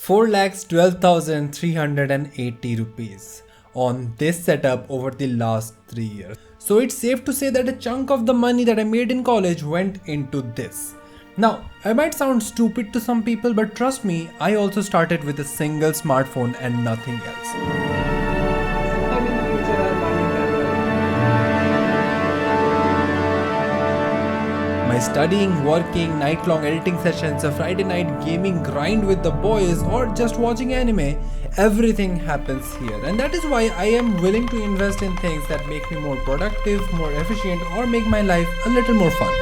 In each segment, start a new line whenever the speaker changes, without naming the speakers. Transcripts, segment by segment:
4,12,380 rupees on this setup over the last 3 years. So it's safe to say that a chunk of the money that I made in college went into this. Now, I might sound stupid to some people, but trust me, I also started with a single smartphone and nothing else. My studying, working, night-long editing sessions, a Friday night gaming grind with the boys, or just watching anime, everything happens here. And that is why I am willing to invest in things that make me more productive, more efficient, or make my life a little more fun.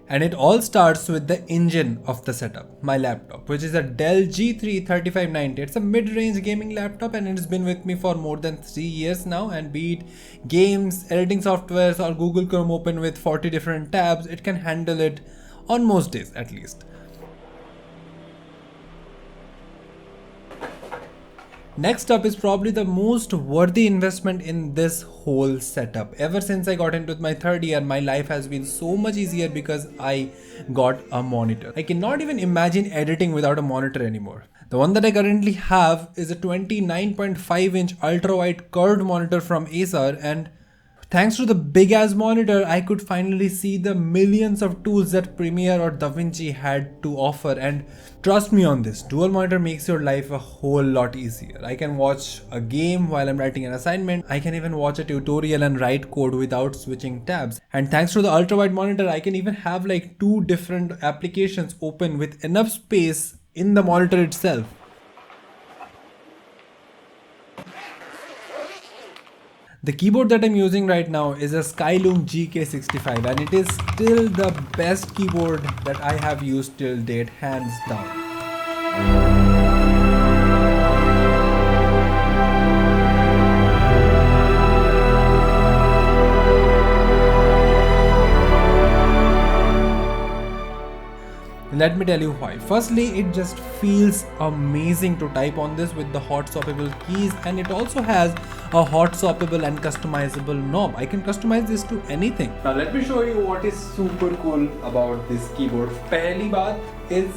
And it all starts with the engine of the setup, my laptop, which is a Dell G3 3590. It's a mid-range gaming laptop and it's been with me for more than 3 years now, and be it games, editing softwares, or Google Chrome open with 40 different tabs, it can handle it on most days at least. Next up is probably the most worthy investment in this whole setup. Ever since I got into my third year, my life has been so much easier because I got a monitor. I cannot even imagine editing without a monitor anymore. The one that I currently have is a 29.5-inch ultra-wide curved monitor from Acer, and thanks to the big ass monitor, I could finally see the millions of tools that Premiere or DaVinci had to offer. And trust me on this, dual monitor makes your life a whole lot easier. I can watch a game while I'm writing an assignment. I can even watch a tutorial and write code without switching tabs. And thanks to the ultra wide monitor, I can even have like 2 different applications open with enough space in the monitor itself. The keyboard that I'm using right now is a SKYLOONG GK75, and it is still the best keyboard that I have used till date, hands down. Let me tell you why. Firstly, it just feels amazing to type on this with the hot swappable keys, and it also has a hot swappable and customizable knob. I can customize this to anything. Now let me show you what is super cool about this keyboard. Pehli baat is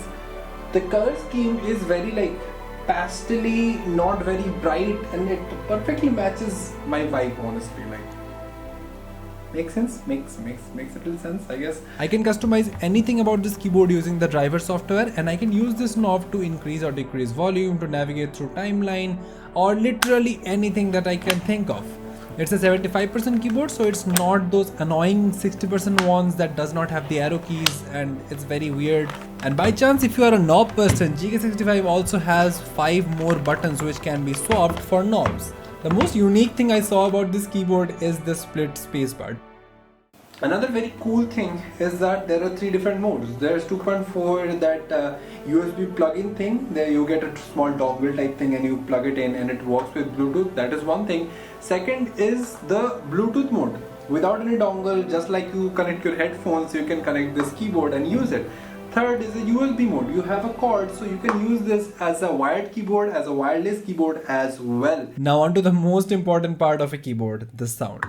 the color scheme is very like pastel-y, not very bright, and it perfectly matches my vibe, honestly. Like, makes sense? Makes a little sense, I guess. I can customize anything about this keyboard using the driver software, and I can use this knob to increase or decrease volume, to navigate through timeline, or literally anything that I can think of. It's a 75% keyboard, so it's not those annoying 60% ones that does not have the arrow keys, and it's very weird. And by chance, if you are a knob person, GK75 also has 5 more buttons which can be swapped for knobs. The most unique thing I saw about this keyboard is the split spacebar. Another very cool thing is that there are 3 different modes. There's 2.4, that USB plug-in thing. There you get a small dongle type thing and you plug it in and it works with Bluetooth. That is one thing. Second is the Bluetooth mode. Without any dongle, just like you connect your headphones, you can connect this keyboard and use it. Third is the USB mode. You have a cord, so you can use this as a wired keyboard, as a wireless keyboard as well. Now on to the most important part of a keyboard, the sound.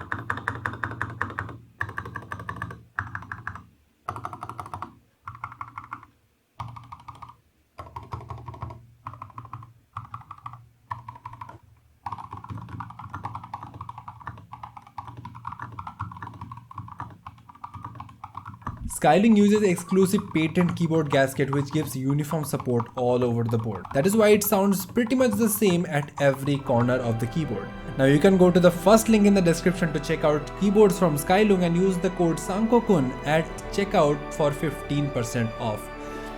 SKYLOONG uses exclusive patent keyboard gasket which gives uniform support all over the board. That is why it sounds pretty much the same at every corner of the keyboard. Now you can go to the first link in the description to check out keyboards from SKYLOONG and use the code Sankho at checkout for 15% off.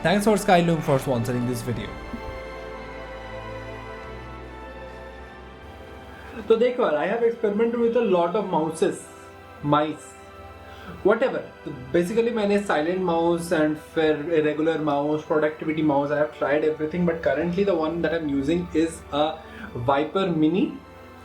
Thanks for SKYLOONG for sponsoring this video. So देखो, I have experimented with a lot of mice. whatever. So basically मैंने silent mouse and फिर irregular mouse, productivity mouse, I have tried everything, but currently the one that I'm using is a Viper Mini.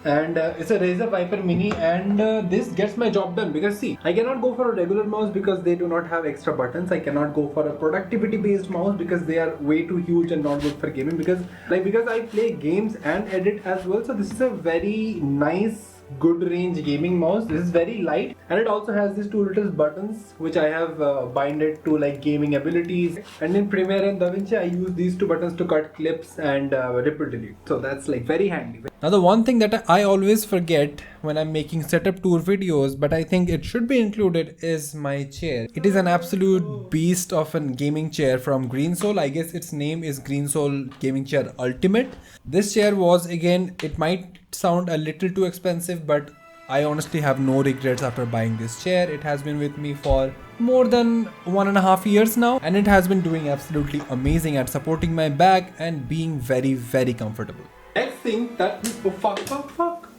And it's a Razer Viper Mini, and this gets my job done. Because see, I cannot go for a regular mouse because they do not have extra buttons. I cannot go for a productivity based mouse because they are way too huge and not good for gaming, because I play games and edit as well. So this is a very nice good range gaming mouse. This is very light, and it also has these two little buttons which I have binded to like gaming abilities. And in Premiere and DaVinci I use these two buttons to cut clips and ripple delete. So that's like very handy. Now the one thing that I always forget when I'm making setup tour videos, but I think it should be included, is my chair. It is an absolute beast of a gaming chair from Greensoul. I guess its name is Greensoul Gaming Chair Ultimate. This chair was, again, it might sound a little too expensive, but I honestly have no regrets after buying this chair. It has been with me for more than 1.5 years now, and it has been doing absolutely amazing at supporting my back and being very, very comfortable. Next thing that, oh fuck.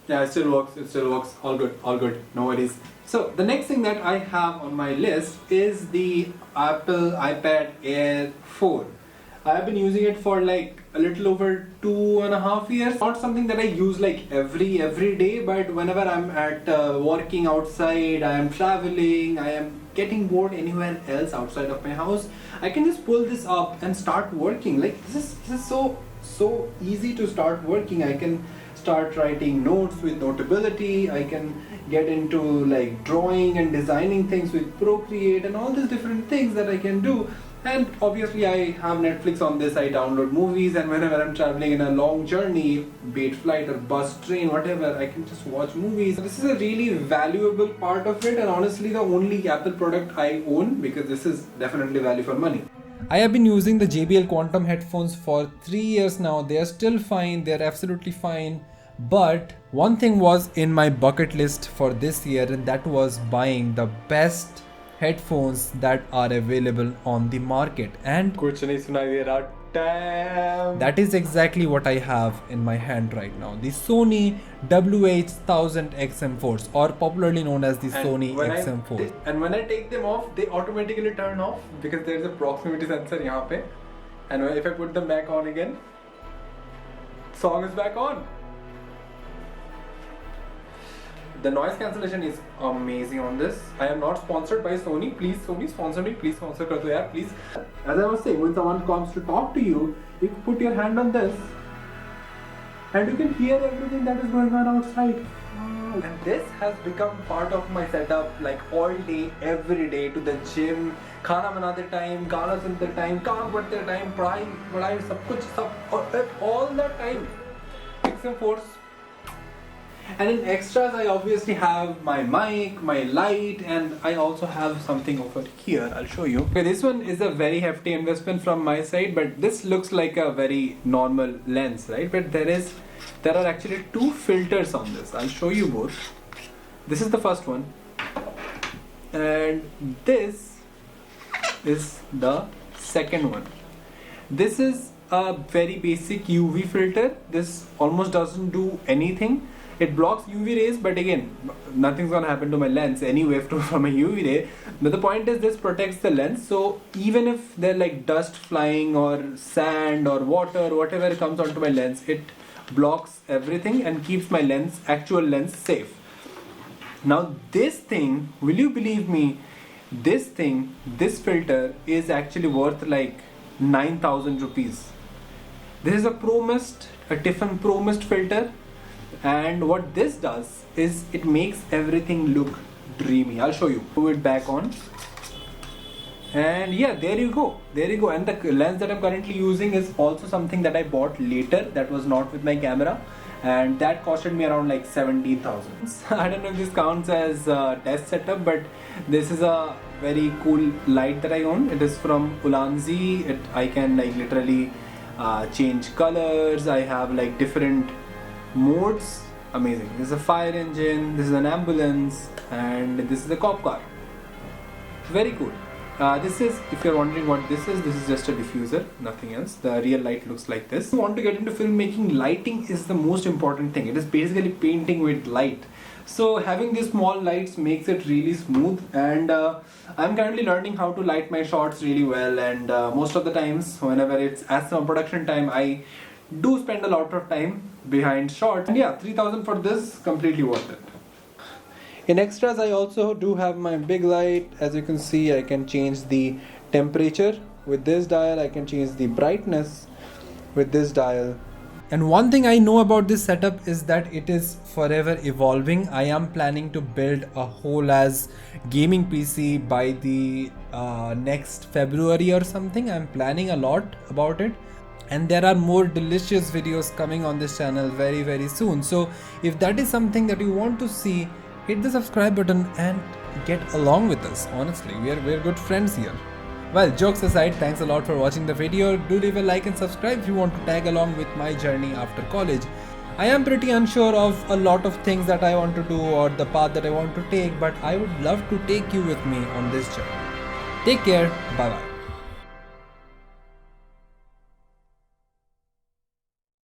Yeah, it still works, all good, no worries. So the next thing that I have on my list is the Apple iPad Air 4. I have been using it for like a little over 2.5 years. Not something that I use like every day, but whenever I'm at working outside, I am traveling, I am getting bored anywhere else outside of my house, I can just pull this up and start working. Like this is so easy to start working. I can start writing notes with Notability. I can get into like drawing and designing things with Procreate and all these different things that I can do. And obviously I have Netflix on this. I download movies, and whenever I'm traveling in a long journey, be it flight or bus, train, whatever, I can just watch movies. This is a really valuable part of it, and honestly the only Apple product I own, because this is definitely value for money. I have been using the JBL Quantum headphones for 3 years now. They are still fine, they are absolutely fine. But one thing was in my bucket list for this year, and that was buying the best headphones that are available on the market. And damn, that is exactly what I have in my hand right now. The Sony WH-1000 XM4s, or popularly known as the Sony XM4. And when I take them off, they automatically turn off because there is a proximity sensor here. And if I put them back on again, song is back on. The noise cancellation is amazing on this. I am not sponsored by Sony. Please Sony, sponsor me. Please sponsor kar do yaar, please. As I was saying, when someone comes to talk to you, you can put your hand on this and you can hear everything that is going on outside. And this has become part of my setup, like all day, every day, to the gym, खाना बनाते time, गाना सुनते time, काम करते time, पढ़ाई सब कुछ all the time. XM4s. And in extras, I obviously have my mic, my light, and I also have something over here. I'll show you. Okay, this one is a very hefty investment from my side, but this looks like a very normal lens, right? But there are actually two filters on this. I'll show you both. This is the first one, and this is the second one. This is a very basic UV filter. This almost doesn't do anything. It blocks UV rays, but again, nothing's gonna happen to my lens anyway from a UV ray. But the point is, this protects the lens. So even if there's like dust flying or sand or water, whatever comes onto my lens, it blocks everything and keeps my actual lens safe. Now this thing, will you believe me, this filter is actually worth like 9,000 rupees. This is a Tiffin Pro Mist filter. And what this does is it makes everything look dreamy. I'll show you. Put it back on. And yeah, there you go. And the lens that I'm currently using is also something that I bought later. That was not with my camera. And that costed me around like 17,000. I don't know if this counts as a test setup, but this is a very cool light that I own. It is from Ulanzi. I can like literally change colors. I have like different modes. Amazing. This is a fire engine, this is an ambulance, and this is a cop car. Very cool. This is, if you're wondering what this is just a diffuser, nothing else. The real light looks like this. If you want to get into filmmaking, lighting is the most important thing. It is basically painting with light. So having these small lights makes it really smooth, and I'm currently learning how to light my shots really well, and most of the times whenever it's as production time, I do spend a lot of time behind shots, and yeah, 3000 for this, completely worth it. In extras, I also do have my big light. As you can see, I can change the temperature with this dial, I can change the brightness with this dial. And one thing I know about this setup is that it is forever evolving. I am planning to build a whole as gaming PC by the next February or something. I'm planning a lot about it, and there are more delicious videos coming on this channel very soon. So if that is something that you want to see, hit the subscribe button and get along with us. Honestly, we're good friends here. Well, jokes aside, thanks a lot for watching the video. Do leave a like and subscribe if you want to tag along with my journey after college. I am pretty unsure of a lot of things that I want to do or the path that I want to take, but I would love to take you with me on this journey. Take care. Bye bye.